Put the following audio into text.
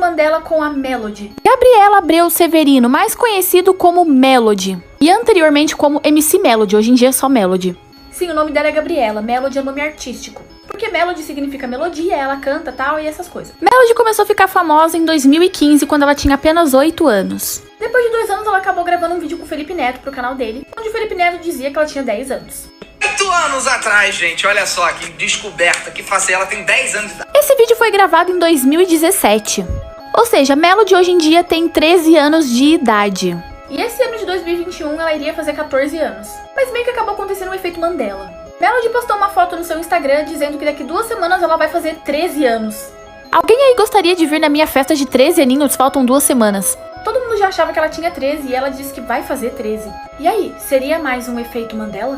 Mandela com a Melody. Gabriela Abreu Severino, mais conhecido como Melody. E anteriormente como MC Melody, hoje em dia é só Melody. Sim, o nome dela é Gabriela, Melody é nome artístico. Porque Melody significa melodia, ela canta tal e essas coisas. Melody começou a ficar famosa em 2015, quando ela tinha apenas 8 anos. Depois de 2 anos, ela acabou gravando um vídeo com o Felipe Neto pro canal dele, onde o Felipe Neto dizia que ela tinha 10 anos. 8 anos atrás, gente, olha só que descoberta, que fácil, ela tem 10 anos de idade. Esse vídeo foi gravado em 2017. Ou seja, Melody hoje em dia tem 13 anos de idade. E esse ano de 2021 ela iria fazer 14 anos. Mas meio que acabou acontecendo um efeito Mandela. Melody postou uma foto no seu Instagram dizendo que daqui 2 semanas ela vai fazer 13 anos. Alguém aí gostaria de vir na minha festa de 13 aninhos? Faltam 2 semanas. Todo mundo já achava que ela tinha 13 e ela disse que vai fazer 13. E aí, seria mais um efeito Mandela?